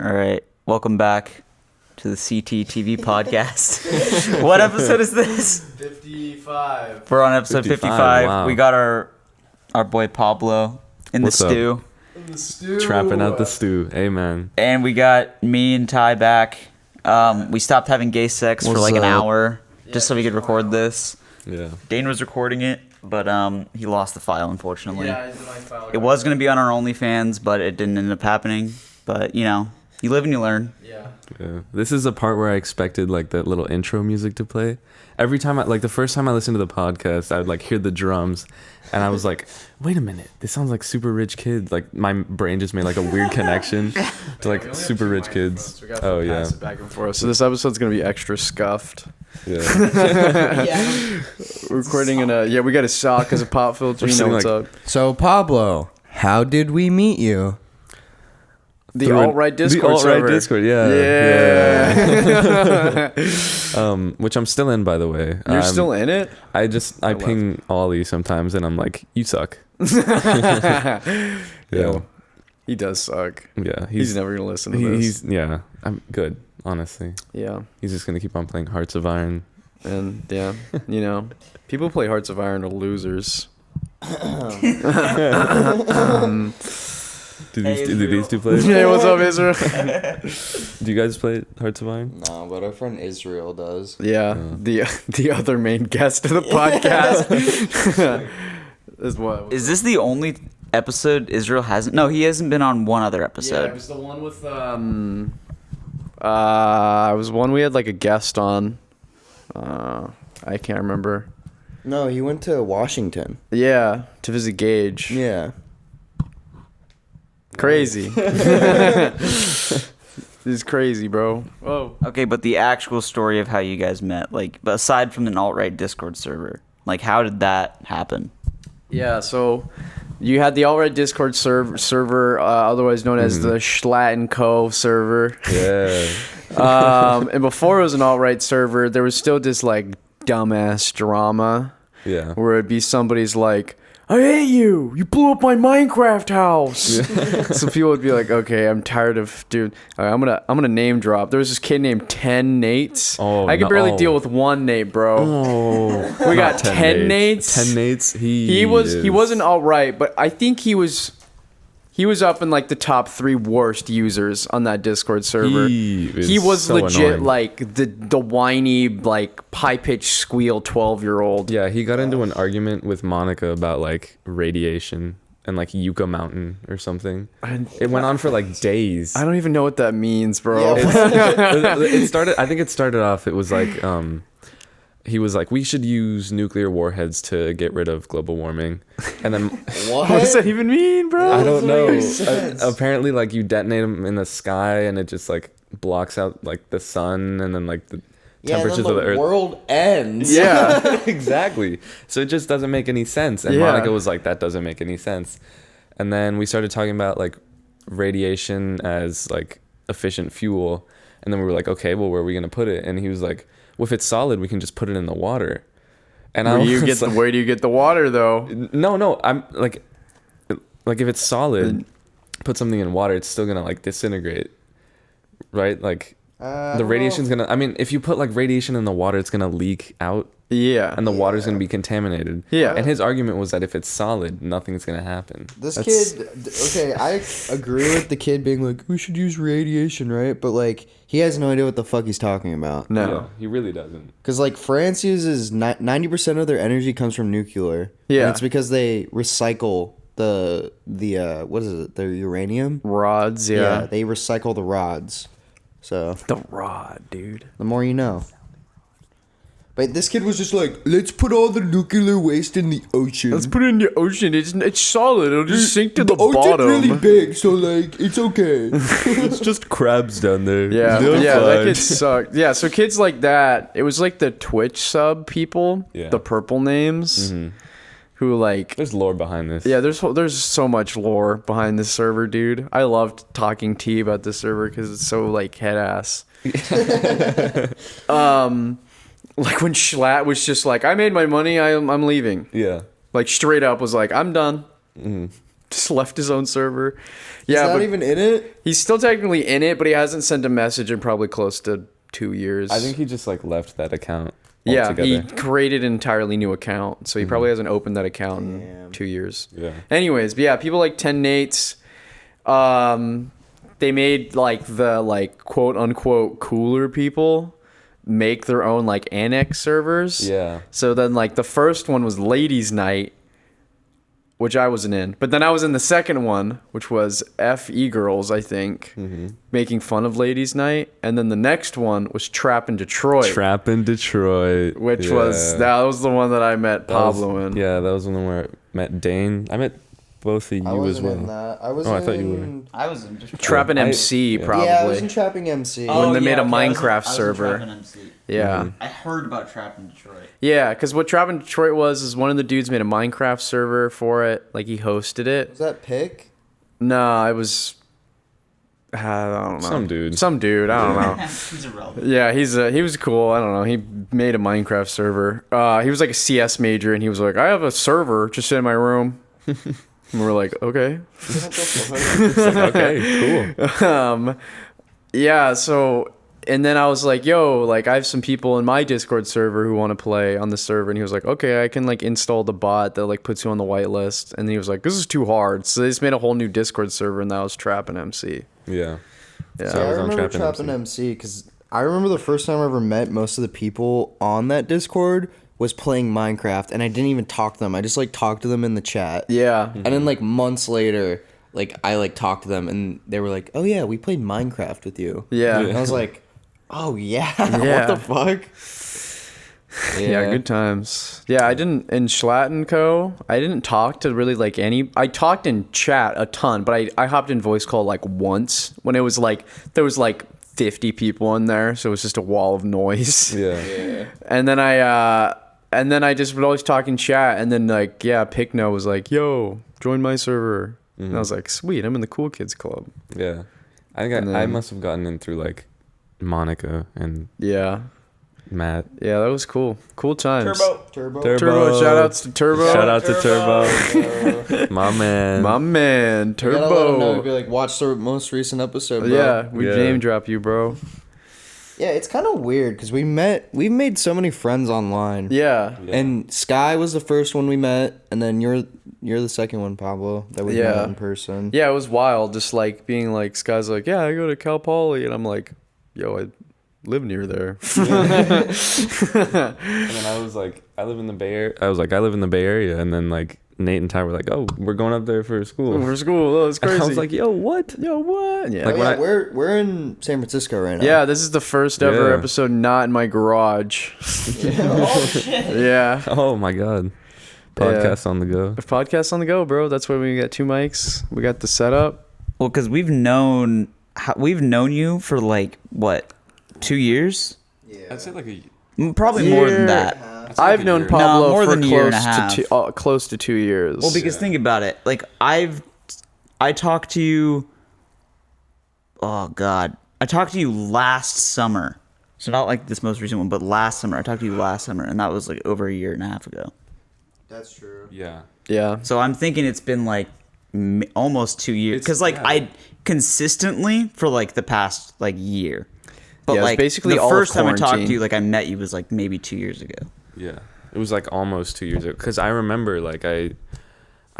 All right, welcome back to the CTTV podcast. What episode is this? 55. We're on episode 55. Wow. We got our boy Pablo in What's the up? stew. In the stew. Trapping out the stew. Amen. And we got me and Ty back. We stopped having gay sex for What's like an up? hour just so we could record this. Yeah. Dane was recording it, but he lost the file, unfortunately. Yeah, I did my file. It was going to be on our OnlyFans, but it didn't end up happening. But, you know, you live and you learn. Yeah. Yeah. This is the part where I expected like that little intro music to play. Every time the first time I listened to the podcast, I would like hear the drums and I was like, wait a minute, this sounds like Super Rich Kids. Like my brain just made like a weird connection to like Super Rich Kids. Oh yeah. Pass it back and forth. So this episode's gonna be extra scuffed. Yeah. We're recording in a we got a sock as a pop filter. You know what's up? So Pablo, how did we meet you? The alt-right Discord The alt-right server. Discord, Yeah. Which I'm still in, by the way. You're still in it? I love ping Ollie sometimes and I'm like, you suck. Yeah. He does suck. Yeah. He's never gonna listen to this. I'm good, honestly. Yeah. He's just gonna keep on playing Hearts of Iron. And yeah, you know, people play Hearts of Iron are losers. Do these two play? Hey, what's up, Israel? Do you guys play Hearts of Iron? No, but our friend Israel does. Yeah, the other main guest of the podcast is what? Is this the only episode Israel hasn't? No, he hasn't been on one other Yeah, episode. it was the one with it was one we had like a guest on. I can't remember. No, he went to Washington. Yeah, to visit Gage. Yeah. Crazy. This is crazy, bro. Oh. Okay, but the actual story of how you guys met, like, aside from an alt-right Discord server, like, how did that happen? Yeah, so you had the alt-right Discord server, otherwise known as the Schlatt & Co. server. Yeah. And before it was an alt-right server, there was still this, like, dumbass drama Yeah. where it'd be somebody's like, I hate you! You blew up my Minecraft house! So people would be like, okay, I'm tired of, dude, all right, I'm gonna name drop. There was this kid named 10 Nates. Oh, I could no. barely deal with one Nate, bro. Oh. We got 10 Nates. 10 Nates. He wasn't all right, but I think he was up in like the top 3 worst users on that Discord server. He was so legit annoying. like the whiny, like high-pitched squeal 12-year-old. Yeah, he got into an argument with Monica about like radiation and like Yucca Mountain or something. It went on for like days. I don't even know what that means, bro. It started. I think it started off. It was like he was like, we should use nuclear warheads to get rid of global warming, and then What? What does that even mean, bro? I don't know. make sense. Apparently, like you detonate them in the sky, and it just like blocks out like the sun, and then like the temperatures and then of the earth. world ends. Yeah. Exactly. So it just doesn't make any sense. And Yeah. Monica was like, that doesn't make any sense. And then we started talking about like radiation as like efficient fuel. And then we were like, okay, well, where are we going to put it? And he was like, well, if it's solid, we can just put it in the water. And Where I do you was get like, where do you get the water though? no, I'm like if it's solid, put something in water, it's still going to like disintegrate. Right? Like the radiation's going to, I mean, if you put like radiation in the water, it's going to leak out. Yeah. And the water's going to be contaminated. Yeah. And his argument was that if it's solid, nothing's going to happen. This That's- kid, okay, I agree with the kid being like, we should use radiation, right? But like, he has no idea what the fuck he's talking about. No. Yeah, he really doesn't. Because like France uses 90% of their energy comes from nuclear. Yeah. And it's because they recycle the what is it? The uranium. Rods, yeah. They recycle the rods. So The rod, dude. the more you know. But this kid was just like, let's put all the nuclear waste in the ocean. Let's put it in the ocean. It's solid. It'll just sink to the ocean's bottom. really big, so like it's okay. It's just crabs down there. Yeah, They're yeah, that fine. kid sucked. Yeah, so kids like that, it was like the Twitch sub people, Yeah. the purple names, who like, There's lore behind this. yeah, there's so much lore behind this server, dude. I loved talking tea about this server because it's so like head ass. Like when Schlatt was just like, I made my money, I'm leaving. Yeah. Like straight up was like, I'm done. just left his own server. He's Yeah, not but even in it. he's still technically in it, but he hasn't sent a message in probably close to 2 years. I think he just like left that account. Yeah, altogether. he created an entirely new account, so he probably hasn't opened that account in Damn. 2 years. Yeah. Anyways, but yeah, people like 10 Nates, they made like the like quote unquote cooler people make their own like annex servers. Yeah. So then like the first one was Ladies Night, which I wasn't in. But then I was in the second one, which was FE Girls, I think, making fun of Ladies Night. And then the next one was Trap in Detroit, Trap in Detroit. which Yeah. was the one that I met That was- Pablo in. Yeah, that was the one where I met Dane. I met both of I you as wasn't well. in that. I was Oh, I in... thought you were. I was in just Trapping I- MC, yeah. probably. Yeah, I was in Trapping MC. When they made a I was in- Minecraft I was in server. Trappin' MC. Yeah. I heard about Trap in Detroit. Yeah, because what Trap in Detroit was is one of the dudes made a Minecraft server for it. Like, he hosted it. Was that Pick? No, it was... I don't know. Some dude. Some dude. I don't know. He's irrelevant. Yeah, he was cool. I don't know. He made a Minecraft server. He was like a CS major, and he was like, I have a server just in my room. And we're like, okay. Okay, cool. Yeah, so... And then I was like, yo, like, I have some people in my Discord server who want to play on the server. And he was like, okay, I can, like, install the bot that, like, puts you on the whitelist. And then he was like, this is too hard. So they just made a whole new Discord server, and that was Trappin' MC. Yeah. Yeah. So Yeah, I was on remember Trappin' Trapping MC because I remember the first time I ever met most of the people on that Discord was playing Minecraft, and I didn't even talk to them. I just like talked to them in the chat. Yeah. And then like months later, like I like talked to them, and they were like, "Oh yeah, we played Minecraft with you." Yeah. And I was like, "Oh yeah, Yeah. what the fuck?" Yeah, good times. Yeah, I didn't in Schlatt and Co. I didn't talk to really like any. I talked in chat a ton, but I hopped in voice call like once when it was like there was like 50 people in there, so it was just a wall of noise. Yeah. And then I just would always talk in chat, and then like Picno was like, "Yo, join my server," and I was like, "Sweet, I'm in the cool kids club." Yeah. I think And I then- must have gotten in through like Monica and Yeah, Matt. yeah, that was cool. Cool times. Turbo. Turbo. Shout outs to Turbo. Shout out to Turbo. My man. My man, You gotta let 'em know, Turbo. be like, watch the most recent episode, bro. Yeah, we Yeah. name drop you, bro. Yeah, it's kind of weird because we've made so many friends online. Yeah. Yeah. And Sky was the first one we met, and then you're the second one, Pablo, that we Yeah. met in person. Yeah, it was wild. Just like being like, Sky's like, yeah, I go to Cal Poly, and I'm like, yo, I live near there. And then I was like, I live in the Bay Area. I was like, I live in the Bay Area. And then like Nate and Ty were like, oh, we're going up there for school. For school, oh, it's And crazy. I was like, yo, what? yo, what? Yeah. Like, Oh, when yeah, I- we're in San Francisco right now. Yeah, this is the first ever Yeah. episode not in my garage. Oh shit. Yeah. Oh my God. Podcast on the go. Podcast on the go, bro. That's why we got 2 mics. We got the setup. Well, because we've known you for like what, 2 years? I'd say like a Probably more than Year. that. I've known year. Pablo No, more for than a year and a close to half. close to 2 years. Well, because think about it. Like I talked to you. Oh God, I talked to you last summer. So not like this most recent one, but last summer. I talked to you last summer, and that was like over a year and a half ago. That's true. Yeah. yeah. So I'm thinking it's been like almost 2 years. It's- Because like yeah. I consistently for like the past like year. But Yeah, it's like basically the all of first time I talked quarantine. to you, like I met you was like maybe 2 years ago. Yeah. It was like almost 2 years ago. Because I remember like I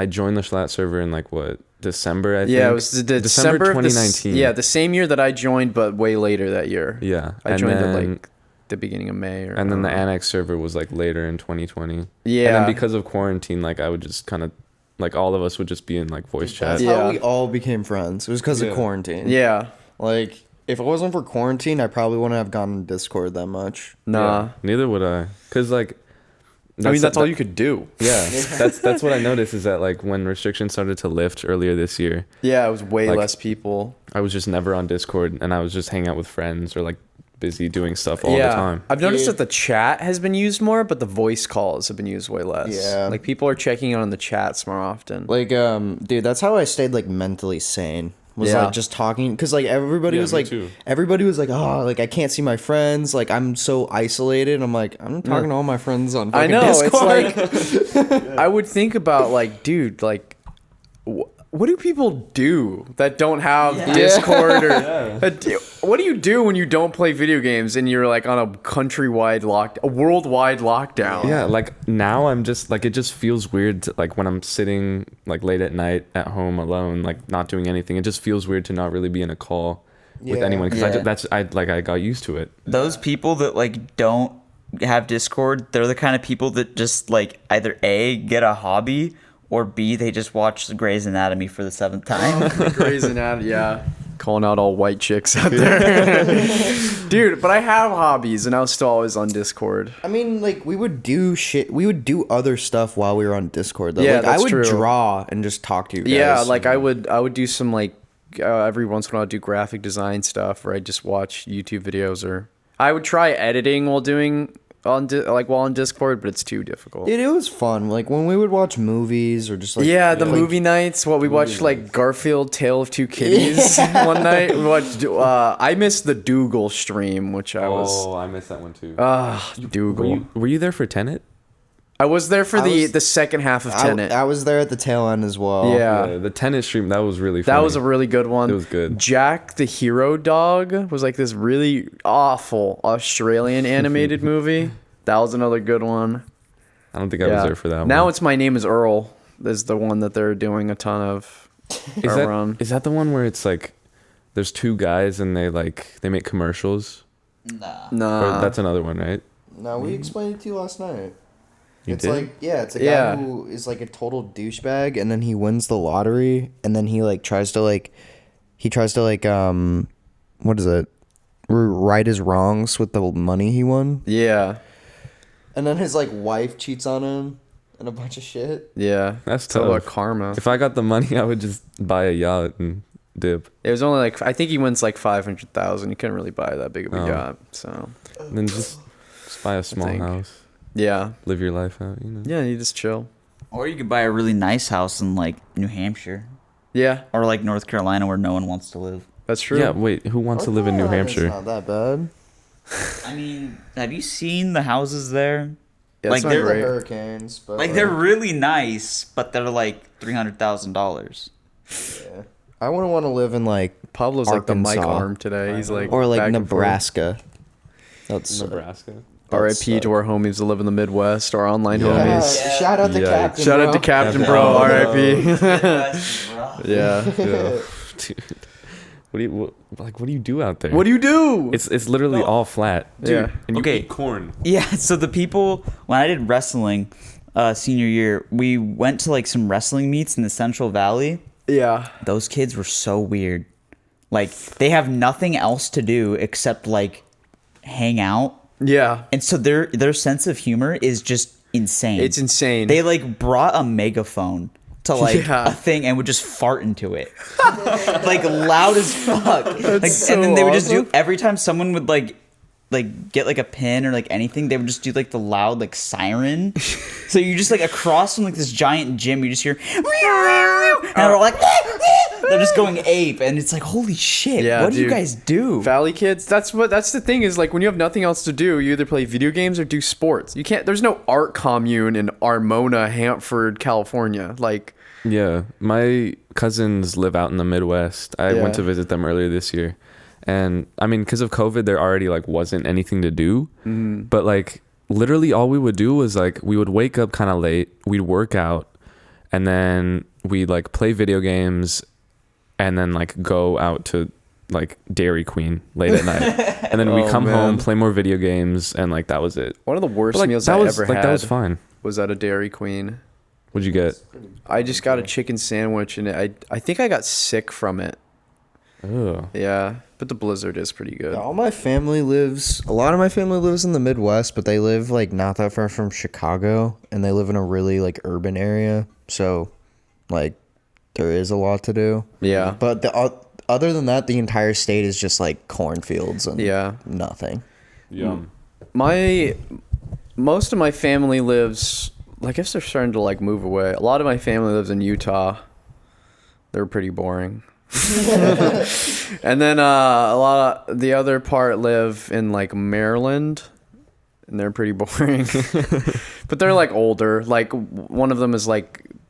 joined the Schlatt server in like what, December, I think? Yeah, it was the December of the 2019. yeah, the same year that I joined, but way later that year. Yeah. I and joined then, at like the beginning of May. And then the annex server was like later in 2020. Yeah. And then because of quarantine, like I would just kind of, like all of us would just be in like voice chat. That's Yeah. how we all became friends. It was because Yeah. of quarantine. Yeah. Like, if it wasn't for quarantine, I probably wouldn't have gotten to Discord that much. Nah. Yeah, neither would I. Cause like, I mean, that's all you could do. Yeah, that's what I noticed is that like when restrictions started to lift earlier this year, Yeah, it was way Like- less people. I was just never on Discord and I was just hanging out with friends or like busy doing stuff all the time. I've noticed Yeah. that the chat has been used more, but the voice calls have been used way less. Yeah. Like people are checking in on the chats more often. Like, dude, that's how I stayed, like, mentally sane. Was, Yeah. like, just talking. Because, like, everybody Yeah, was me like, too. oh, like, I can't see my friends. Like, I'm so isolated. I'm like, I'm talking to all my friends on I fucking know. Discord. It's like I would think about like, dude, like what do people do that don't have Discord or what do you do when you don't play video games and you're like on a worldwide lockdown? Yeah, like now I'm just like, it just feels weird to, like when I'm sitting like late at night at home alone, like not doing anything. It just feels weird to not really be in a call with anyone because I got used to it. Those people that like don't have Discord, they're the kind of people that just like either A, get a hobby, or B, they just watch Grey's Anatomy for the 7th time. Grey's Anatomy, yeah. Calling out all white chicks out there. Dude, but I have hobbies and I was still always on Discord. I mean, like, we would do shit. We would do other stuff while we were on Discord, though. Yeah, like, that's I would true. draw and just talk to you guys. Yeah, like I would do some like every once in a while I'd do graphic design stuff, or I'd just watch YouTube videos, or I would try editing while doing while on Discord, but it's too difficult. Dude, it was fun. Like, when we would watch movies or just, like... the movie nights. We watched, like, Garfield, Tale of Two Kitties one night. We watched... I missed the Dougal stream, which I was... Oh, I missed that one too. Dougal. Were you there for Tenet? I was there for the second half of Tenet. I was there at the tail end as well. Yeah. The Tenet stream, that was really funny. That was a really good one. It was good. Jack the Hero Dog was like this really awful Australian animated movie. That was another good one. I don't think I was there for that one. Now it's My Name is Earl is the one that they're doing a ton of. Is that the one where it's like there's two guys and they make commercials? Nah. Or that's another one, right? No, we explained it to you last night. You It's did? like, it's a guy who is like a total douchebag, and then he wins the lottery, and then he tries to what is it? Right his wrongs with the money he won. Yeah. And then his wife cheats on him and a bunch of shit. Yeah. That's It's all about tough. karma. If I got the money, I would just buy a yacht and dip. It was only I think he wins 500,000. You couldn't really buy that big of a yacht. So And then just buy a small think. house. yeah. Live your life out, Yeah, you just chill. Or you could buy a really nice house in like New Hampshire Yeah, or like North Carolina where no one wants to live. that's true. Yeah, wait, who wants to live in New Hampshire? It's not that bad. I mean, have you seen the houses there? Yeah, like it's not they're great. Hurricanes, but like they're really nice, but they're like $300,000. yeah. I wouldn't want to live in Pablo's like the mic Arkansas. arm today. He's like or back and forth. Nebraska. That's Nebraska. R.I.P. to our homies that live in the Midwest, our online Yeah. homies. Shout out to Yikes. Captain. Shout out bro. to Captain Captain Bro, Bro. R.I.P. Yeah. Yeah. Dude. What do you do out there? What do you do? It's literally all flat. Dude, Yeah. and you Okay. eat corn. Yeah, so the people when I did wrestling senior year, we went to some wrestling meets in the Central Valley. Yeah. Those kids were so weird. Like they have nothing else to do except hang out. Yeah. And so their sense of humor is just insane. It's insane. They brought a megaphone to Yeah. a thing and would just fart into it. Loud as fuck. That's And then so they would just do awesome. every time someone would get a pin or anything, they would just do the loud siren. So you just across from this giant gym, you just hear and they're like they're just going ape, and it's holy shit, Yeah, what do you dude. guys do? Valley kids, that's the thing is when you have nothing else to do, you either play video games or do sports. There's no art commune in Armona, Hanford, California. Yeah, my cousins live out in the Midwest. I Yeah. went to visit them earlier this year, and I mean, because of COVID, there already wasn't anything to do. But literally, all we would do was we would wake up kind of late, we'd work out, and then we'd play video games, and then go out to Dairy Queen late at night, and then we Oh, come man. home, play more video games, and that was it. One of the worst But, meals that I was ever had that was fine. was at a Dairy Queen. What'd you get? I just got a chicken sandwich, and I think I got sick from it. Oh, Yeah, but the Blizzard is pretty good. A lot of my family lives in the Midwest, but they live not that far from Chicago, and they live in a really urban area. So there is a lot to do. Yeah. But other than that, the entire state is just cornfields and Yeah. nothing. yum. Most of my family lives. I guess they're starting to move away. A lot of my family lives in Utah. They're pretty boring. And then a lot of the other part live in Maryland, and they're pretty boring. But they're older. One of them is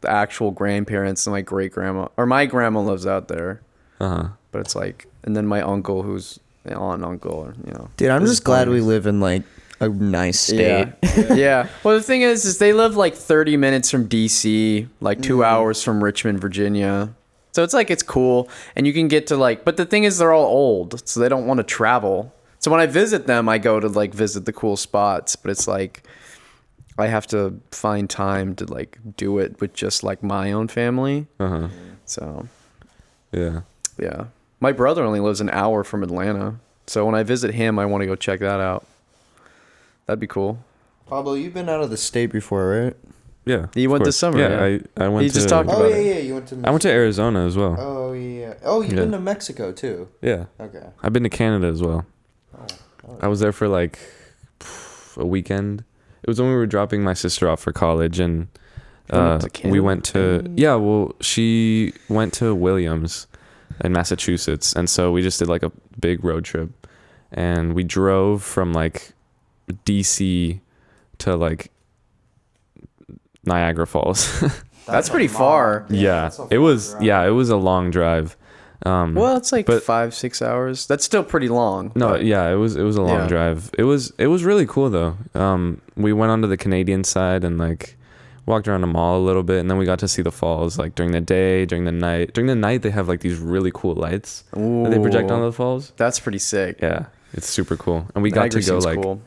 the actual grandparents and my great grandma, or my grandma lives out there. Uh-huh. But it's like, and then my uncle, who's an aunt and uncle, or, you know. Dude, I'm this just is glad funny. we live in like a nice state. Yeah. Yeah. Well, the thing is they live like 30 minutes from DC, like 2 hours from Richmond, Virginia. So it's like, it's cool. And you can get to like, but the thing is they're all old, so they don't want to travel. So when I visit them, I go to like visit the cool spots, but it's like, I have to find time to like do it with just like my own family. Uh-huh. So, Yeah. yeah. My brother only lives an hour from Atlanta. So when I visit him, I want to go check that out. That'd be cool. Pablo, you've been out of the state before, right? Yeah. He of went course. this summer, Yeah, yeah. I went He to just talked Oh about yeah, it. yeah. You went to. I went to Arizona as well. Oh yeah. Oh, you've Yeah. been to Mexico too. Yeah. Okay. I've been to Canada as well. Oh, I was there for like a weekend. It was when we were dropping my sister off for college, and You went to Canada? we went to she went to Williams in Massachusetts, and so we just did like a big road trip, and we drove from like DC to like Niagara Falls. That's pretty far. Yeah, it was a long drive. Well, it's like but- 5-6 hours. That's still pretty long. No, but- yeah, it was a long Yeah. drive. It was really cool though. We went onto the Canadian side and like walked around the mall a little bit, and then we got to see the falls like during the day, during the night. During the night, they have like these really cool lights that they project Ooh. onto the falls. That's pretty sick. Yeah, it's super cool. And we got Niagara to go seems like cool.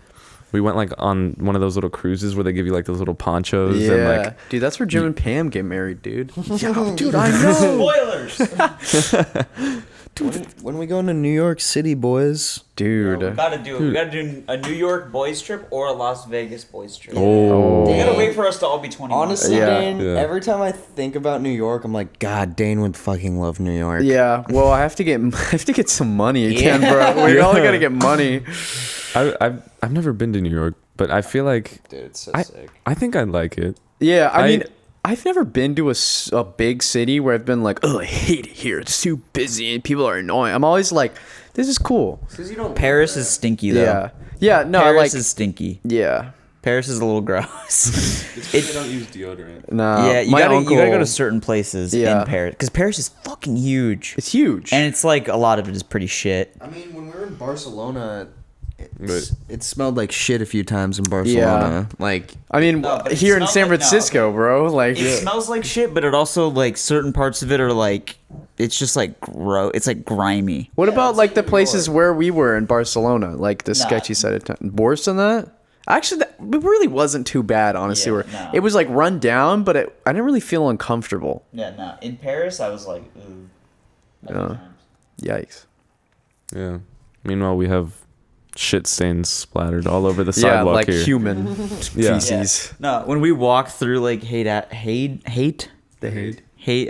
we went like on one of those little cruises where they give you like those little ponchos Yeah, and like dude, that's where Jim and Pam get married, dude. dude, I know. Spoilers. When we go into New York City, boys. Dude. We gotta do it. We gotta do a New York boys trip or a Las Vegas boys trip. oh, You gotta wait for us to all be 21. Honestly, Yeah. Dane, Yeah. every time I think about New York, I'm like, God, Dane would fucking love New York. Yeah, well, I have to get some money again, bro. We all gotta get money. I've never been to New York, but I feel like Dude, it's so sick. I think I'd like it. Yeah, I I- mean, I've never been to a big city where I've been like, oh, I hate it here. It's too busy and people are annoying. I'm always like, this is cool. Paris is stinky though. Yeah. Yeah, no, Paris I like, is stinky. yeah. Paris is a little gross. They don't use deodorant. Nah, Yeah, you my gotta, uncle, you gotta go to certain places Yeah. in Paris because Paris is fucking huge, it's huge. and it's like a lot of it is pretty shit. I mean, when we were in Barcelona, Right. it smelled like shit a few times in Barcelona. Like, I mean, No, but it here in smells San like- no, Francisco, bro, like, It smells like shit, but it also like certain parts of it are like it's just like gross. It's like grimy. what about like the places where we were in Barcelona, like the sketchy side of town? Worse than that? Actually, it really wasn't too bad, honestly. Yeah, Where no. it was like run down, but I didn't really feel uncomfortable. Yeah, no. In Paris, I was like, ooh. Yikes. Yeah. Meanwhile, we have shit stains splattered all over the Yeah, sidewalk like here. human Yeah. feces. No, when we walked through like hate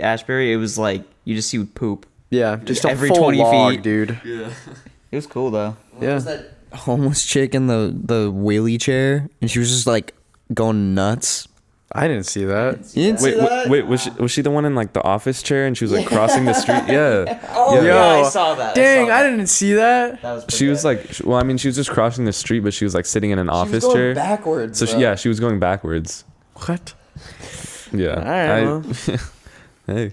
Ashbury, it was like you just see poop. Yeah, just a Every full 20 log, feet. dude. It was cool though. Yeah. that homeless chick in the wheelie chair, and she was just like going nuts. I didn't see that. You didn't see Wait, that? wait, was she the one in like the office chair and she was like crossing the street? Yeah. Oh Yeah. yeah, Yo, I saw that. Dang, I didn't see that. That was pretty She was good. like, well, I mean, she was just crossing the street, but she was like sitting in an She was office going chair. backwards. So she, bro. yeah, she was going backwards. What? Yeah. Alright, well. Hey,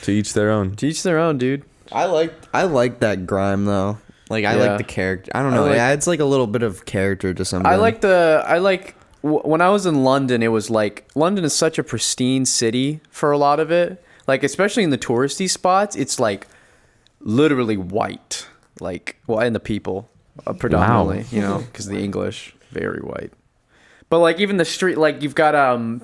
to each their own. Teach their own, dude. I like that grime though. Like I Yeah. like the character. I don't know. like- It adds like a little bit of character to something. When I was in London, it was like London is such a pristine city for a lot of it. Like especially in the touristy spots, it's like literally white. Like and the people predominantly, you know, because the English very white. But like even the street, like you've got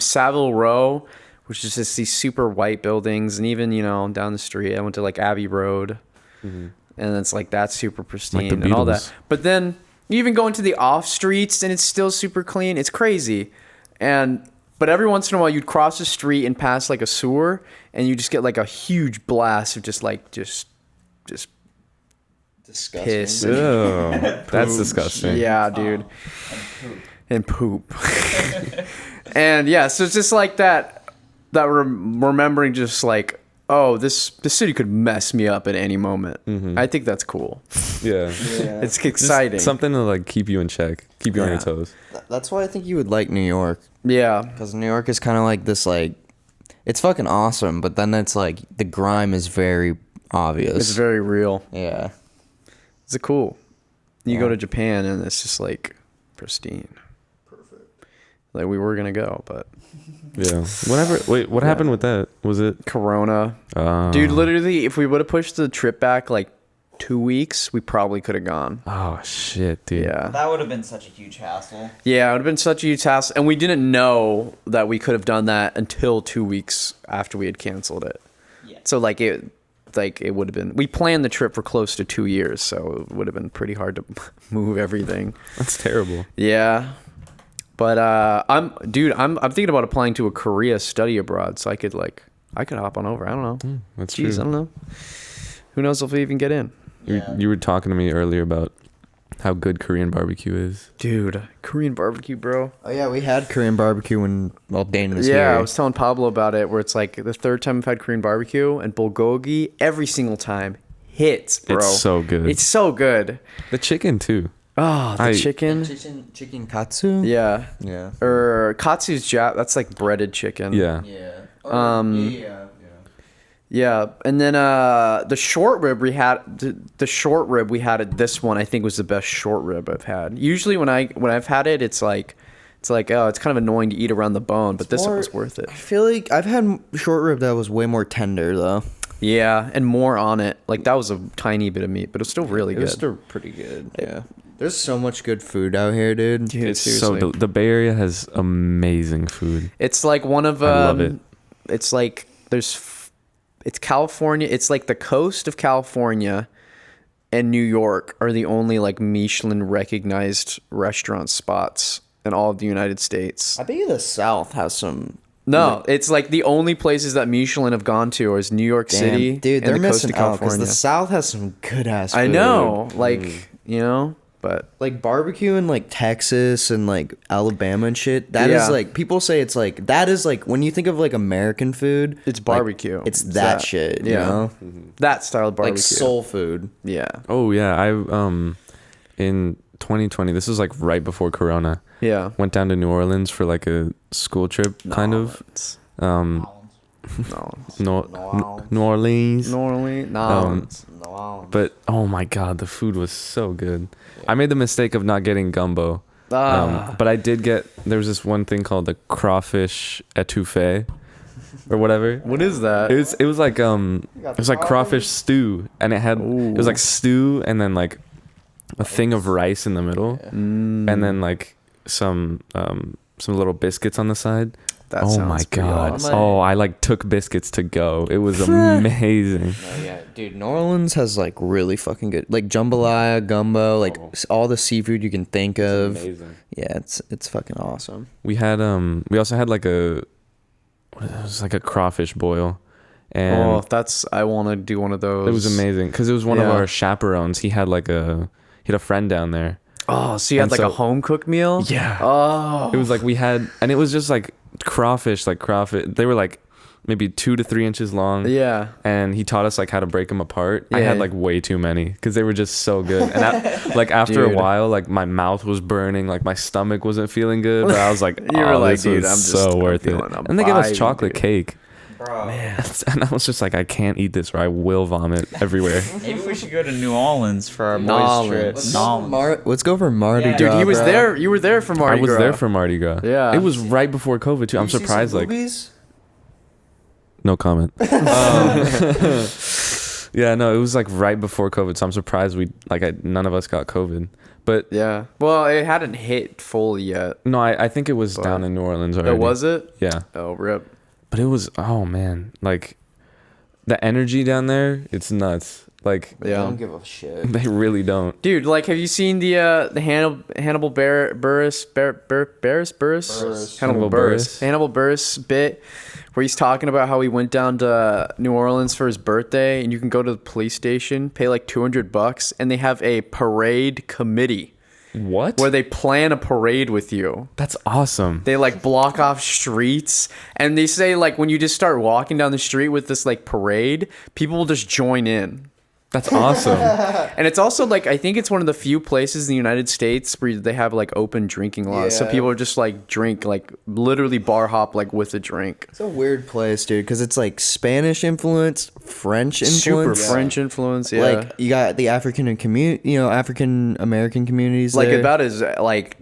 Savile Row, which is just these super white buildings, and even down the street, I went to like Abbey Road, and it's like that's super pristine and all that. Beatles. But then you even go into the off streets, and it's still super clean. It's crazy, but every once in a while you'd cross the street and pass like a sewer, and you just get like a huge blast of just disgusting. piss. Ew, that's disgusting. Yeah, dude. And poop. And yeah, so it's just like that remembering just like, oh, this city could mess me up at any moment. I think that's cool. Yeah. It's exciting. Just something to like keep you in check, keep you on your Yeah. toes. That's why I think you would like New York, Yeah. because New York is kind of like this like it's fucking awesome, but then it's like the grime is very obvious. It's very real. Yeah. It's cool. You Yeah. go to Japan and it's just like pristine. Perfect. Like we were gonna go, but Yeah. Whatever. Wait, what happened with that? Was it? Corona. Dude, literally, if we would have pushed the trip back like 2 weeks, we probably could have gone. Oh shit, dude. Yeah. That would have been such a huge hassle. Yeah, it would have been such a huge task. And we didn't know that we could have done that until 2 weeks after we had canceled it. Yeah. So like it would have been, we planned the trip for close to 2 years, so it would have been pretty hard to move everything. That's terrible. Yeah. But I'm thinking about applying to a Korea study abroad, so I could hop on over. I don't know. That's Jeez, true. I don't know. Who knows if we even get in? You were talking to me earlier about how good Korean barbecue is. Dude, Korean barbecue, bro. Oh yeah, we had Korean barbecue when Dane was here. Yeah, I was telling Pablo about it, where it's like the third time I've had Korean barbecue, and bulgogi every single time hits, bro. It's so good. It's so good. The chicken too. Oh, the chicken. Chicken katsu. Yeah. Yeah. Or katsu's that's like breaded chicken. Yeah. Yeah. Yeah, and then the short rib we had. The short rib we had at this one, I think, was the best short rib I've had. Usually when I've had it, it's like oh, it's kind of annoying to eat around the bone, but this one was worth it. I feel like I've had short rib that was way more tender though. Yeah, and more on it. Like that was a tiny bit of meat, but it was still really It good. was still pretty good. Yeah. There's so much good food out here, dude. Dude, It's seriously. the Bay Area has amazing food. It's like one of I love it. It's like it's California. It's like the coast of California and New York are the only like Michelin recognized restaurant spots in all of the United States. I bet the South has some. No, it's like the only places that Michelin have gone to is New York City, dude. and They're the coast missing of out because California. the South has some good ass. I know, like you know, but like barbecue in like Texas and like Alabama and shit. That is Yeah. like people say it's like that is like when you think of like American food, it's like, barbecue. it's that shit. You know, that style of barbecue. like soul food. Yeah, Oh yeah, I in 2020. This was like right before Corona. yeah. Went down to New Orleans for like a school trip, kind of. No, New Orleans. normally no. But oh my god, the food was so good. I made the mistake of not getting gumbo. Ah. But I did get. There was this one thing called the crawfish etouffee, or whatever. What is that? It was like crawfish stew, and it was like stew and then like a thing of rice in the middle, and then like some little biscuits on the side. That Oh sounds my pretty god! awesome. Oh, I like took biscuits to go. It was amazing. Oh yeah, dude. New Orleans has like really fucking good, like jambalaya, gumbo, like all the seafood you can think of. Amazing. Yeah, it's fucking awesome. We had we also had like it was like a crawfish boil, and Oh, I want to do one of those. it was amazing because it was one of Yeah. our chaperones. He had a friend down there. Oh, so you had And like so- a home cooked meal? Yeah. Oh. It was like and it was just like crawfish. They were like maybe 2 to 3 inches long. Yeah. And he taught us like how to break them apart. I Yeah. had like way too many because they were just so good. And like after Dude. a while, like my mouth was burning, like my stomach wasn't feeling good. But I was like, You were like, this dude, was I'm just- so I'm worth it. feeling a And they gave us vibe, chocolate dude. cake. Bro, And I was just like, I can't eat this or I will vomit everywhere. maybe we should go to New Orleans for our boys' Nolans. trip. Nolans. Let's go for Mardi Yeah. Gras. Dude, he was bro. there. You were there for Mardi I was Gras. there for Mardi Gras. Yeah. It was right before COVID too. I'm surprised. Like, no comment. Yeah, no, it was like right before COVID, so I'm surprised none of us got COVID. But Yeah. Well, it hadn't hit fully yet. no, I think it was down in New Orleans already. Oh, was it? Yeah, Oh, rip. but it was. Oh man, like the energy down there, it's nuts. Like I Yeah. don't give a shit. they really don't. Dude, like, have you seen the Hannibal Buress Hannibal Buress bit where he's talking about how he went down to New Orleans for his birthday, and you can go to the police station, pay like $200, and they have a parade committee What? where they plan a parade with you. That's awesome. They like block off streets, and they say like when you just start walking down the street with this like parade, people will just join in. That's awesome. And it's also like, I think it's one of the few places in the United States where they have like open drinking laws. So Yeah. people are just like drink, like literally bar hop like with a drink. It's a weird place, dude, because it's like Spanish influence, French influence. Super French influence, yeah. Like you got the African and African American communities. like there. about as like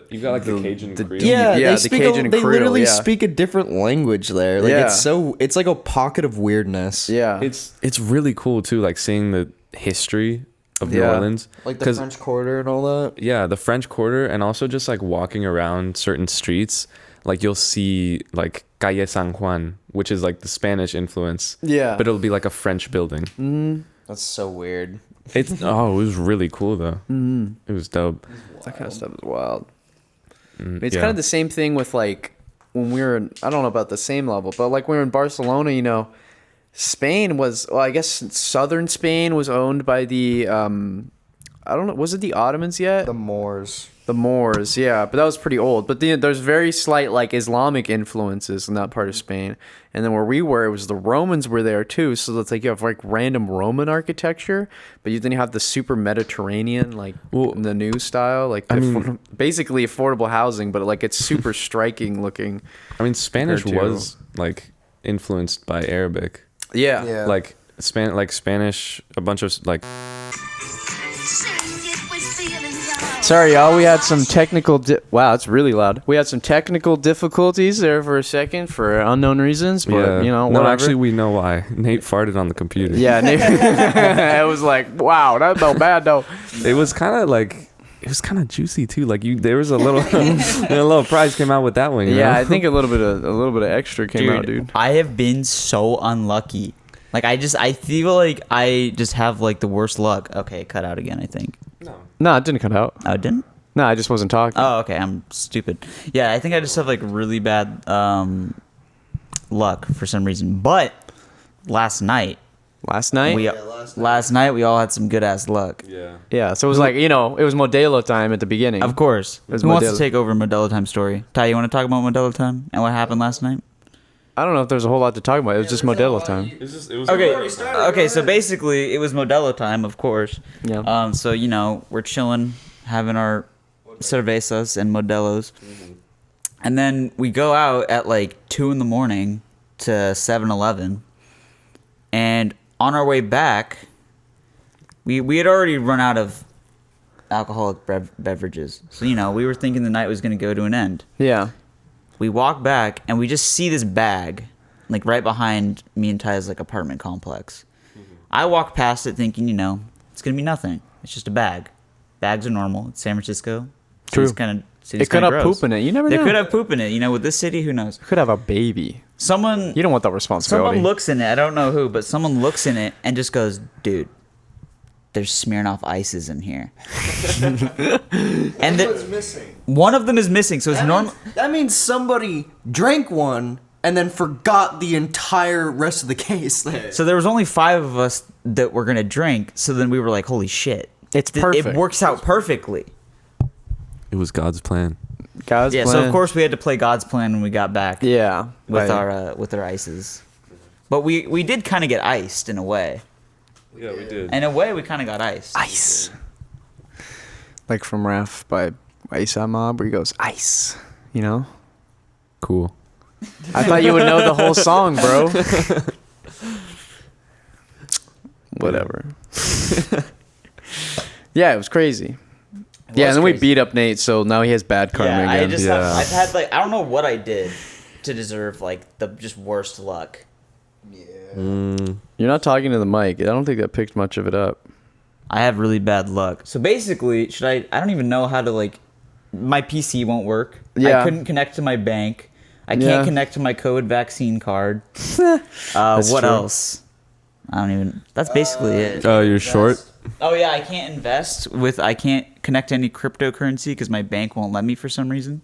You've got like the Cajun Creole. Yeah, Yeah, they the speak. Cajun They Creole, literally yeah. speak a different language there. Like Yeah. it's like a pocket of weirdness. yeah. It's really cool too, like seeing the history of New Yeah. Orleans. Like the 'Cause- French Quarter and all that. Yeah, the French Quarter, and also just like walking around certain streets, like you'll see like Calle San Juan, which is like the Spanish influence. Yeah. But it'll be like a French building. That's so weird. It's it was really cool though. It was dope. That kind of stuff is wild. It's yeah. kind of the same thing with like when we were in, I don't know about the same level, but like we were in Barcelona, you know, Spain was, well, I guess southern Spain was owned by the I don't know, was it the Ottomans yet? The Moors. The Moors, yeah, but that was pretty old. But there's very slight like Islamic influences in that part of Spain. And then where we were, it was the Romans were there too. So it's like you have like random Roman architecture, but then you have the super Mediterranean, like the new style, like basically affordable housing, but like it's super striking looking. I mean, Spanish compared to- was like influenced by Arabic. Yeah. Yeah. Like Spanish, a bunch of like Sorry, y'all. We had some technical. Wow, it's really loud. We had some technical difficulties there for a second for unknown reasons, but you know, no, whatever. actually we know why. Nate farted on the computer. Yeah, it was like, wow, that felt bad though. It was kind of like. It was kind of juicy too. Like there was a little, a little prize came out with that one. You Yeah, know? I think a little bit of extra came out, dude. I have been so unlucky. Like I feel like I just have like the worst luck. Okay, cut out again, I think. No, it didn't cut out. Oh, it didn't? No, I just wasn't talking. Oh, okay, I'm stupid. Yeah, I think I just have like really bad luck for some reason. But last night Last night? last night we all had some good ass luck. Yeah. Yeah, so it was like, you know, it was Modelo time at the beginning. Of course. was Who wants Modelo. to take over Modelo Time story? Ty, you want to talk about Modelo Time and what happened last night? I don't know if there's a whole lot to talk about. It was just Modelo time. It was Okay, so basically it was Modelo Time, of course. Yeah. So, you know, we're chilling, having our cervezas and Modelos. And then we go out at like 2 in the morning to 7-Eleven. And on our way back, we had already run out of alcoholic beverages. So, you know, we were thinking the night was going to go to an end. Yeah. We walk back and we just see this bag, like right behind me and Ty's like apartment complex. I walk past it thinking, you know, it's gonna be nothing. It's just a bag. Bags are normal. It's San Francisco. True. It could have poop in it. You never They know. could have poop in it. You know, with this city, who knows? Could have a baby. Someone You don't want that responsibility. someone looks in it. I don't know who, but someone looks in it and just goes, "Dude, there's Smirnoff Ices in here." And missing. one of them is missing. So it's normal. That means somebody drank one and then forgot the entire rest of the case there. So there was only 5 of us that were gonna drink. So then we were like, "Holy shit! It's It perfect. works out perfectly." It was God's plan. Guys, Yeah. So of course we had to play God's plan when we got back. Yeah. With right. our ices, but we did kind of get iced in a way. Yeah, we did. In a way, we kind of got iced. Ice. Like from Raf by Ice Mob, where he goes, ice. You know? Cool. I thought you would know the whole song, bro. Whatever. Yeah, it was crazy. Yeah, and then we crazy. beat up Nate, so now he has bad karma Yeah, again. I just Yeah. I've had like I don't know what I did to deserve like the just worst luck. You're not talking to the mic. I don't think that picked much of it up. I have really bad luck. So basically, I don't even know how to like my PC won't work. Yeah. I couldn't connect to my bank. I Yeah. can't connect to my COVID vaccine card. What true. else? I don't even. That's basically it. Oh, you're short? Oh yeah, I can't invest with. I can't connect to any cryptocurrency because my bank won't let me for some reason.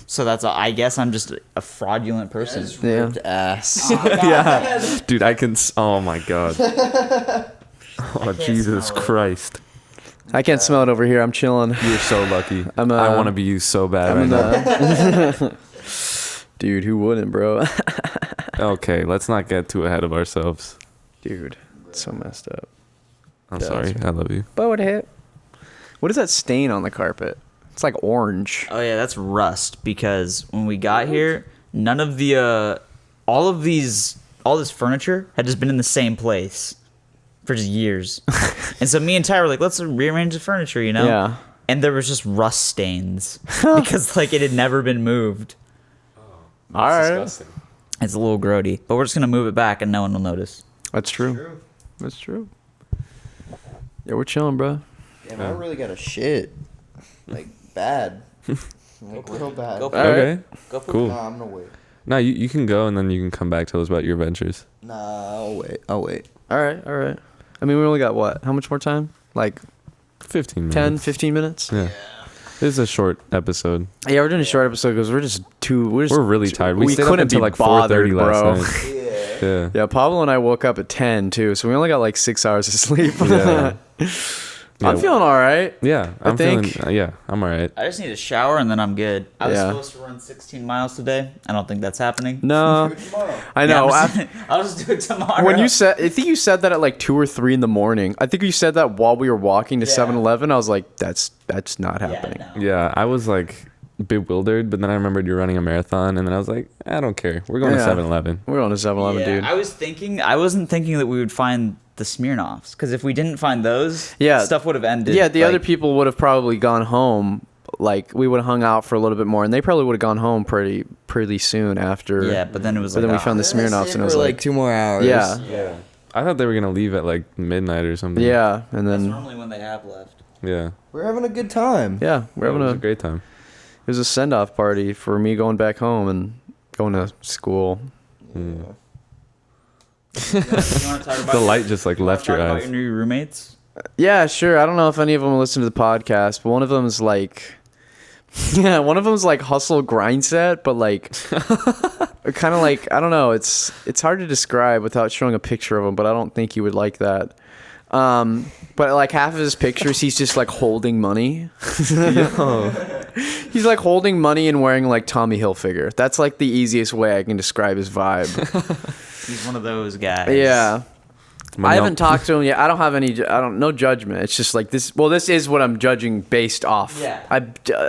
So I guess I'm just a fraudulent person. Yeah. Ripped ass. Yeah. Dude, I can. Oh my God. Oh, Jesus smell it. Christ. I can't smell it over here. I'm chilling. You're so lucky. I'm, I want to be you so bad right now. Dude, who wouldn't, bro? Okay, let's not get too ahead of ourselves. Dude, it's so messed up. I'm sorry. I love you. What is that stain on the carpet? It's like orange. Oh yeah, that's rust because when we got here, none of the all this furniture had just been in the same place for just years. And so me and Ty were like, let's rearrange the furniture, you know? Yeah. And there was just rust stains because like it had never been moved. All right. Disgusting. It's a little grody, but we're just gonna move it back and no one will notice. That's true. That's true. Yeah, we're chilling, bro. Damn, I really got a shit. Like, bad. Like, real bad. Go for All right. Okay. Go for Cool. Nah, I'm gonna wait. No, you can go and then you can come back, tell us about your adventures. Nah, I'll wait. All right. All right. I mean, we only got what? How much more time? Like 15 minutes. 10, 15 minutes? Yeah. This is a short episode. Yeah, we're doing a short episode because We're really tired. We stayed up couldn't until be like 4:30 bothered, last bro. night. Yeah. Yeah. Yeah, Pablo and I woke up at 10 too, so we only got like 6 hours of sleep. Yeah. I'm feeling all right. Yeah. I'm think- feeling. Yeah. I'm all right. I just need a shower and then I'm good. I was Yeah. supposed to run 16 miles today. I don't think that's happening. No, I know. Yeah, I'll just do it tomorrow. When you said, I think you said that at like 2 or 3 in the morning. I think you said that while we were walking to Yeah. 7-Eleven. I was like, that's not Yeah, happening. no. Yeah. I was like bewildered, but then I remembered you're running a marathon, and then I was like, I don't care. We're going to Yeah. 7-Eleven. We're on a 7-Eleven, Yeah, dude. I wasn't thinking that we would find the Smirnoffs because if we didn't find those, Yeah. stuff would have ended. Yeah, the like, other people would have probably gone home. Like we would have hung out for a little bit more, and they probably would have gone home pretty soon after. Yeah, but then it was But like, then we ah. found the Smirnoffs, and it was for like, like 2 more hours. yeah, Yeah, I thought they were gonna leave at like midnight or something. yeah, and that's then normally when they have left. Yeah. We're having a good time. yeah, we're It having was a a great time. it was a send off party for me going back home and going to school. Mm. You want to talk about The light just like left your about eyes. your new roommates? Yeah, sure. I don't know if any of them listen to the podcast, but one of them is like, yeah, one of them is like hustle grind set, but like, kind of like I don't know. It's hard to describe without showing a picture of him, but I don't think you would like that. But like half of his pictures, he's just like holding money. He's like holding money and wearing like Tommy Hilfiger. That's like the easiest way I can describe his vibe. He's one of those guys. Yeah. I haven't Money talked to him yet. I don't have any. No judgment. It's just like this. Well, this is what I'm judging based off. Yeah.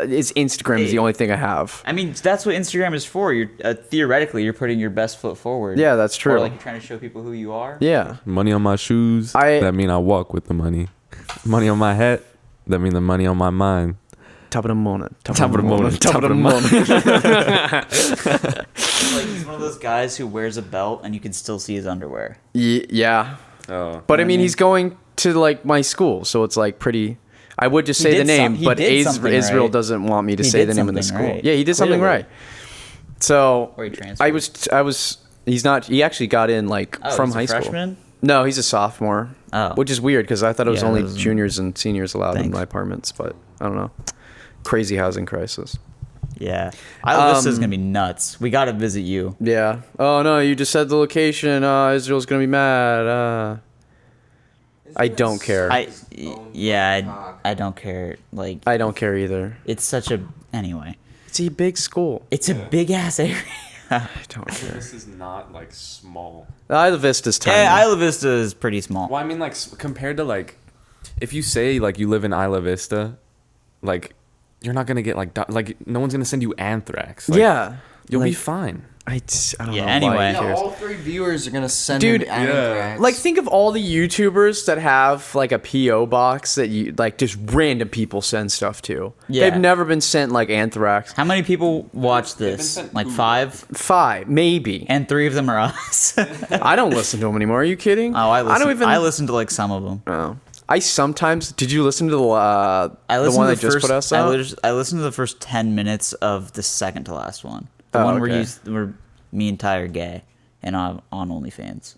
His Instagram is the only thing I have. I mean, that's what Instagram is for. You're theoretically you're putting your best foot forward. Yeah, that's true. Or like you're trying to show people who you are. Yeah. money on my shoes. That mean I walk with the money. Money on my head. That mean the money on my mind. Top of the morning. Top of the morning. Top of the morning. Like he's one of those guys who wears a belt and you can still see his underwear. Yeah. Oh. But I mean, he's going to like my school, so it's like pretty. I would just He say the did name, he but did something Israel right. doesn't want me to He say did the name of the something school. right. Yeah, he did something Clearly. right. So Or he transferred. I was. He's not. He actually got in like Oh, from he's a high school. freshman? No, he's a sophomore. Oh. Which is weird because I thought it was Yeah, only that was- juniors and seniors allowed in Thanks. my apartments, but I don't know. Crazy housing crisis. Yeah. Isla Vista is gonna be nuts. We gotta visit you. Yeah. Oh no, you just said the location. Israel's gonna be mad. I don't care. I don't care. Like I don't care either. it's such a anyway. It's a big school. It's a big ass area. I don't care. This is not like small. Isla Vista's tiny. Yeah, Isla Vista is pretty small. Well, I mean, like compared to like, if you say like you live in Isla Vista, like you're not gonna get like no one's gonna send you anthrax. Like, Yeah. you'll be Like, fine. I don't Yeah, know. anyway. Why he Yeah, cares. all 3 viewers are gonna send Dude, him anthrax. Like, think of all the YouTubers that have like a PO box that you like just random people send stuff to. Yeah. They've never been sent like anthrax. How many people watch this? sent Like who? 5? 5, maybe. And 3 of them are us. I don't listen to them anymore. Are you kidding? I don't even. I listen to like some of them. Oh. I sometimes. Did you listen to the I the listened one to that just put us I out? listened to the first 10 minutes of the second to last one. The Oh, one okay. where me and Ty are gay and on OnlyFans.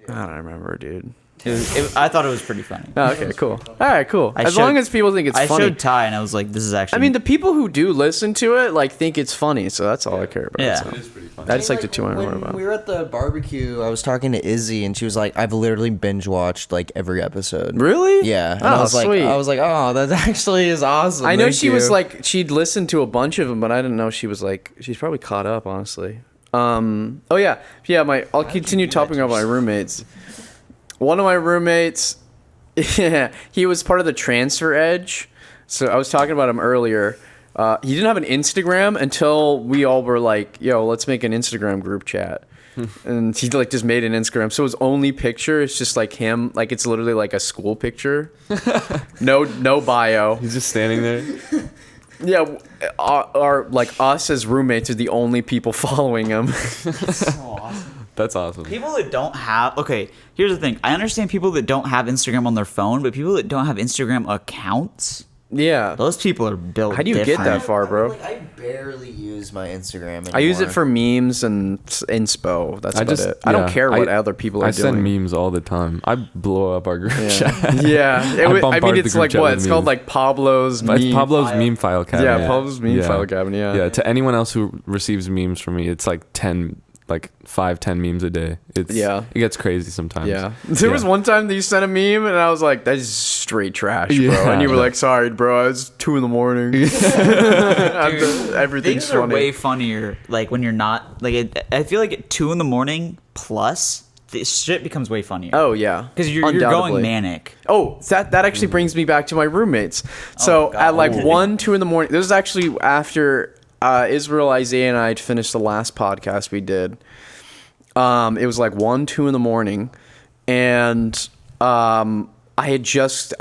I don't remember, dude. I thought it was pretty funny. Oh, okay, cool. All right, cool. I As long showed- as people think it's I funny. showed Ty and I was like, this is actually. I mean, the people who do listen to it like think it's funny, so that's all I care about. Yeah. so. It is pretty fun. I just like the 2 I when remember about. we were at the barbecue, I was talking to Izzy, and she was like, "I've literally binge watched like every episode." Really? Yeah. And Oh, I was sweet. like, "Oh, that actually is awesome." I know Thank she was you." like she'd listened to a bunch of them, but I didn't know she was like she's probably caught up, honestly. Oh yeah. I'll continue talking about my roommates. One of my roommates, Yeah, he was part of the Transfer Edge. So I was talking about him earlier. He didn't have an Instagram until we all were like, "Yo, let's make an Instagram group chat." And he like just made an Instagram. So his only picture is just like him, like it's literally like a school picture. No bio. He's just standing there. Yeah, our like us as roommates are the only people following him. So awesome. That's awesome. People that don't have here's the thing. I understand people that don't have Instagram on their phone, but people that don't have Instagram accounts, Yeah. those people are built. How do you get that far, bro? Like, I barely use my Instagram anymore. I use it for memes and inspo. That's about it. I don't yeah, care what other people are I doing. send memes all the time. I blow up our group chat. Yeah. I mean, bombard it's the group like chat what? with It's called memes. like Pablo's meme. It's Pablo's file. meme file cabinet. Yeah, Pablo's meme file cabinet. Yeah. Yeah. To anyone else who receives memes from me, it's like 10, like 5-10 memes a day. It gets crazy sometimes. Yeah. There was one time that you sent a meme and I was like, "That is straight trash, bro." Yeah. And you were like, "Sorry, bro. It's 2 a.m. Everything's Things are funny. way funnier. Like when you're not I feel like at 2 a.m. plus, this shit becomes way funnier. Oh yeah, because you're Undoubtedly. going manic. Oh, that actually brings me back to my roommates. So God. at like 1-2 in the morning, this is actually after Israel, Isaiah, and I had finished the last podcast we did. It was like 1-2 in the morning, and I'd just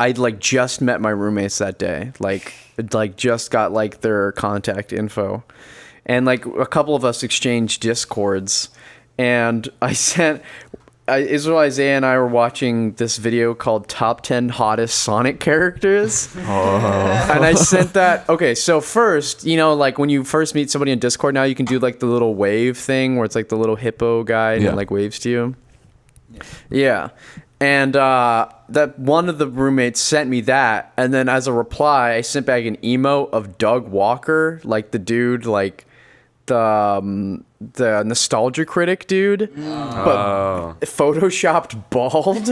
met my roommates that day. Like just got like their contact info, and like a couple of us exchanged Discords, and Israel, Isaiah, and I were watching this video called Top 10 Hottest Sonic Characters. And I sent that. Okay, so first, like when you first meet somebody in Discord now, you can do like the little wave thing where it's like the little hippo guy and it like waves to you. Yeah. And that one of the roommates sent me that. And then as a reply, I sent back an emote of Doug Walker, like the dude, like the nostalgia critic dude, but photoshopped bald.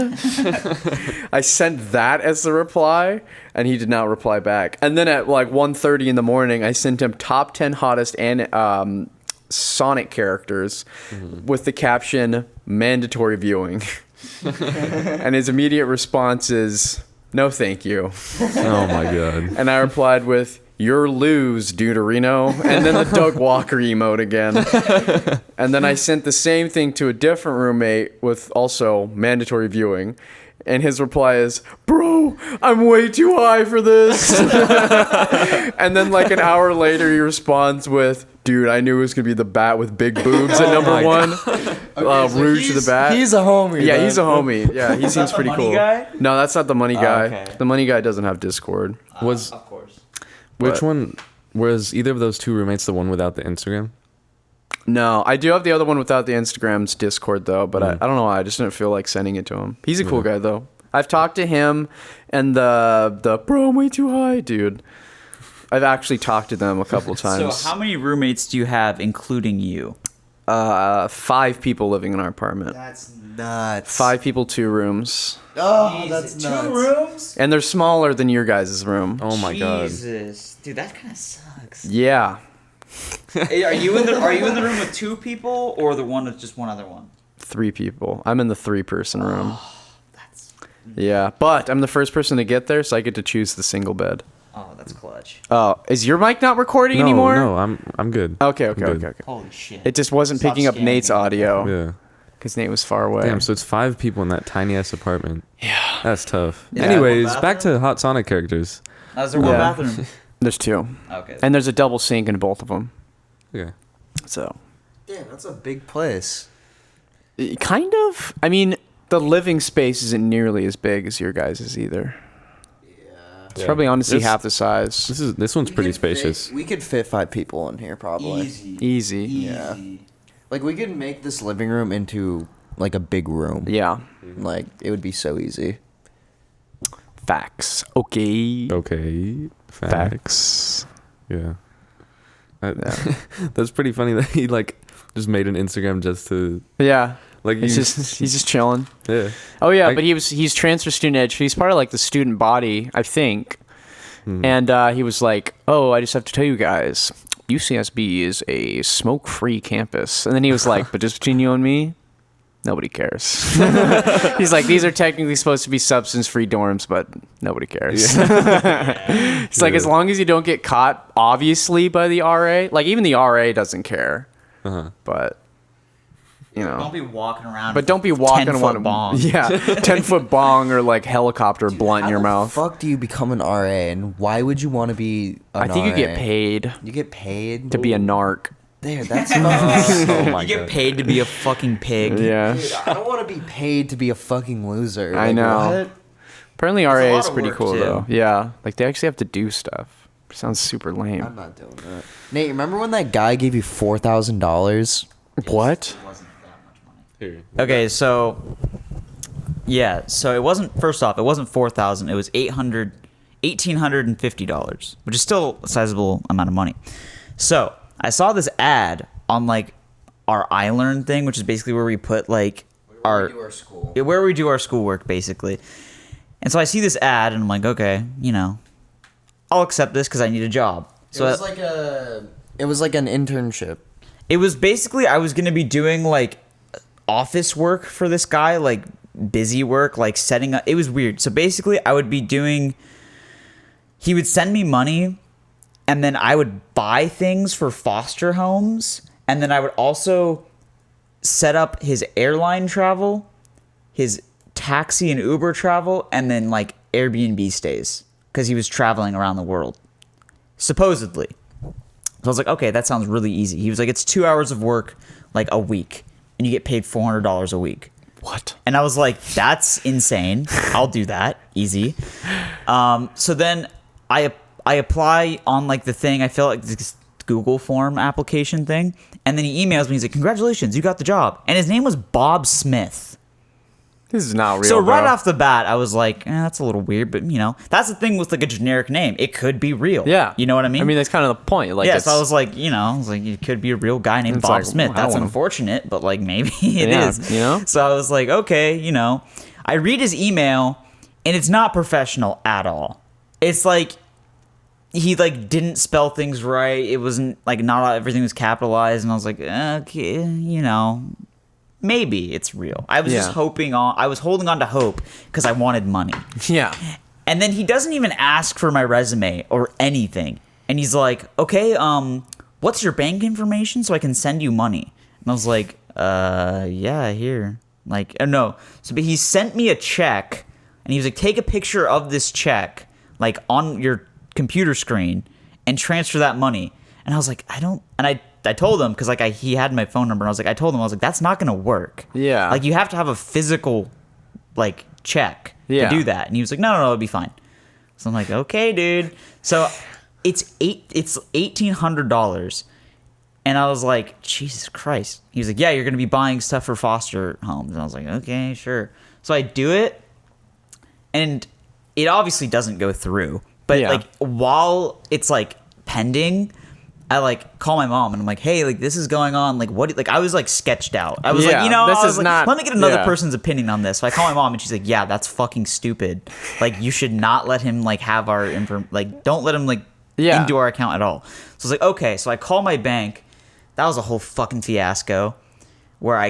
I sent that as the reply, and he did not reply back. And then at like 1:30 in the morning, I sent him top 10 hottest and Sonic characters with the caption "mandatory viewing," and his immediate response is "no, thank you." Oh my god. And I replied with, "You're lose, Deuterino," and then the Doug Walker emote again. And then I sent the same thing to a different roommate with also mandatory viewing. And his reply is, "Bro, I'm way too high for this." And then like an hour later, he responds with, "Dude, I knew it was going to be the bat with big boobs at number one. Rouge the Bat." He's a homie. Yeah, then. he's a homie. Yeah, he seems pretty money cool. guy? No, that's not the money guy. okay. The money guy doesn't have Discord. Was Of course. which one was either of those two roommates the one without the Instagram? No, I do have the other one without the Instagram's Discord though, but I don't know why. I just didn't feel like sending it to him. He's a cool guy though. I've talked to him and the bro, I'm way too high, dude. I've actually talked to them a couple times. So how many roommates do you have, including you? 5 people living in our apartment. That's nuts. 5 people, 2 rooms, Oh, that's nuts. 2 rooms? and they're smaller than your guys' room. Oh my god. Jesus, dude, that kind of sucks. Yeah, Hey, are you in the room with 2 people, or the one with just one other one? 3 people. I'm in the 3-person room. Yeah, but I'm the first person to get there, so I get to choose the single bed. Oh, that's clutch. Oh, is your mic not recording No, anymore? no, I'm good. Okay, I'm good. okay. Holy shit. It just wasn't Stop picking up scamming Nate's me. audio Yeah. because Nate was far away. Damn, so it's 5 people in that tiny ass apartment. Yeah. That's tough. Yeah. Anyways, One back bathroom? to Hot Sonic characters. Is there one Yeah. bathroom? There's 2. Okay. And there's a double sink in both of them. Okay. So, Damn, that's a big place. kind of. I mean, the living space isn't nearly as big as your guys' either. It's Yeah. probably honestly This- half the size. This one's pretty spacious. We could fit 5 people in here probably. Easy. Yeah. Like we could make this living room into like a big room. Yeah. Like it would be so easy. Facts. Okay. Okay. Facts. Yeah. That's pretty funny that he like just made an Instagram just to Yeah. like He's use- just chilling. yeah. Oh yeah, I- but he's transfer student edge. He's part of like the student body, I think. And he was like, "Oh, I just have to tell you guys, UCSB is a smoke-free campus." And then he was like, "But just between you and me, Nobody cares. He's like, these are technically supposed to be substance-free dorms, but nobody cares. It's like, as long as you don't get caught, obviously, by the RA. Like, even the RA doesn't care. But, you know. Don't be walking around. But don't be walking 10-foot bong. Yeah, 10-foot bong or like helicopter blunt in your mouth. How the fuck do you become an RA, and why would you want to be an I think you RA? get paid You get paid to be a narc. There, that's oh my You get paid to be a fucking pig. Yeah. Dude, I don't want to be paid to be a fucking loser. I Like, know. what? Apparently a RA lot is of pretty work, cool too. though. Yeah, like they actually have to do stuff. Sounds super lame. I'm not doing that. Nate, remember when that guy gave you $4,000? What? Okay, so yeah, so it wasn't, first off, it wasn't $4,000, it was $1,850, which is still a sizable amount of money. So I saw this ad on like our iLearn thing, which is basically where we put like Where we do our schoolwork, basically. And so I see this ad and I'm like, okay, you know, I'll accept this because I need a job. So it was like an internship. it was basically, I was going to be doing like office work for this guy, like busy work, like setting up. It was weird. So basically I would be doing, he would send me money and then I would buy things for foster homes. And then I would also set up his airline travel, his taxi and Uber travel, and then like Airbnb stays because he was traveling around the world, supposedly. So I was like, okay, that sounds really easy. He was like, it's 2 hours of work, like a week, and you get paid $400 a week. What? And I was like, that's insane. I'll do that. Easy. So then I apply on like the thing. I fill like this Google form application thing. And then he emails me. He's like, congratulations, you got the job. And his name was Bob Smith. This is not real. So right bro. off the bat, I was like, that's a little weird. But, you know, that's the thing with like a generic name. It could be real. Yeah. You know what I mean? I mean, that's kind of the point. Like, yeah, it's, so I was like, you know, it could be a real guy named It's Bob like, Smith. I don't That's wanna- unfortunate, but like maybe it is. Yeah, you know? So I was like, okay, you know. I read his email, and it's not professional at all. It's like he like didn't spell things right. It wasn't like not everything was capitalized, and I was like, okay, you know, maybe it's real. I was just Yeah. I was holding on to hope because I wanted money. yeah. And then he doesn't even ask for my resume or anything. And he's like, okay, what's your bank information so I can send you money? And I was like, yeah, here. Like, no. So, but he sent me a check, and he was like, take a picture of this check, like, on your computer screen, and transfer that money. And I was like, I don't, and I told him, because, like, he had my phone number, and I told him, that's not going to work. Yeah. Like, you have to have a physical, like, check Yeah. to do that. And he was like, no, it'll be fine. So I'm like, okay, dude. So it's $1,800. And I was like, Jesus Christ. He was like, yeah, you're going to be buying stuff for foster homes. And I was like, okay, sure. So I do it, and it obviously doesn't go through. But Yeah. like while it's like pending, I like call my mom and I'm like, hey, like this is going on. Like what? Like I was like sketched out. I was Yeah, like, you know, this I was is like, not- let me get another yeah. person's opinion on this. So I call my mom and she's like, yeah, that's fucking stupid. Like you should not let him like have our info. Like don't let him like Yeah. into our account at all. So I was like, okay. So I call my bank. That was a whole fucking fiasco where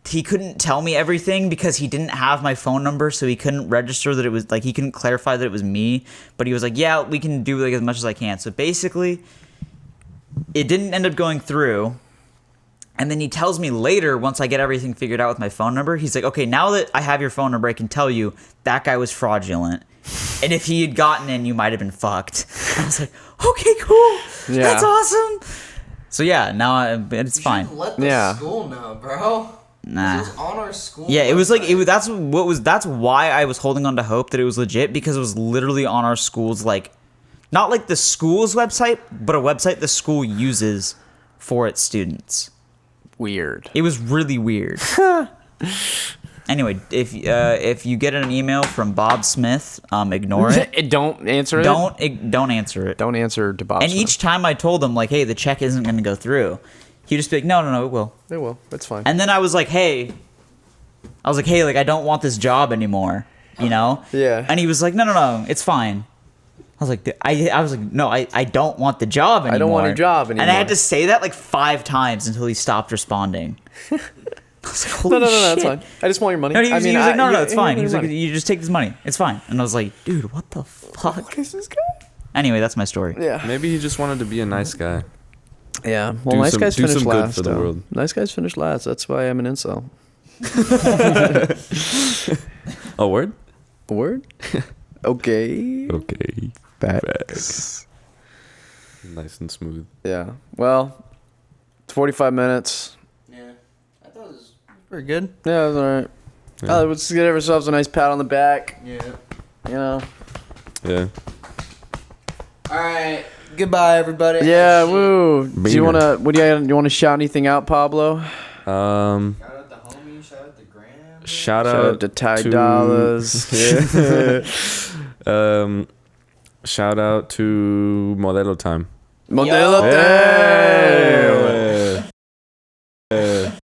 he couldn't tell me everything because he didn't have my phone number, so he couldn't register that it was like he couldn't clarify that it was me, but he was like, yeah, we can do like as much as I can. So basically it didn't end up going through. And then he tells me later, once I get everything figured out with my phone number, he's like, okay, now that I have your phone number, I can tell you that guy was fraudulent. And if he had gotten in, you might have been fucked. I was like, okay, cool. Yeah. That's awesome. So yeah, now it's fine. Let Yeah. school know, bro. Nah. It was on our school. Yeah, it was like website. that's why I was holding on to hope that it was legit, because it was literally on our school's like, not like the school's website, but a website the school uses for its students. Weird. It was really weird. Anyway, if you get an email from Bob Smith, ignore it. Don't answer it. Don't answer it. Don't answer to Bob And Smith. each time I told him like, hey, the check isn't going to go through, he'd just be like, no, it will. They will. That's fine. And then I was like, hey, like I don't want this job anymore, you know? Yeah. And he was like, no, it's fine. I was like, no, I don't want the job anymore. don't want a job And I anymore. had to say that like 5 times until he stopped responding. I was like, holy No, shit. that's fine. I just want your money. No, he was, he was like, no, it's fine. He was like, money. you just take this money. It's fine. And I was like, dude, what the fuck? What is this guy? Anyway, that's my story. Yeah. Maybe he just wanted to be a nice guy. Yeah. Well, Do nice some- guys do finish some good last. for the though. world. Nice guys finish last. That's why I'm an incel. Oh, word? Word? Okay. Okay. Facts. Nice and smooth. Yeah. Well, it's 45 minutes. Yeah, I thought it was pretty good. Yeah, that's all right. Yeah. Let's get ourselves a nice pat on the back. Yeah. You know. Yeah. All right. Goodbye, everybody. Yeah. Woo. Do you Beaner. wanna? You wanna shout anything out, Pablo? Shout out the homie. Shout out the gram. Shout Shout out out to Ty to- Dollars. Yeah. Shout out to Modelo Time. Modelo Yo. Time. Yeah.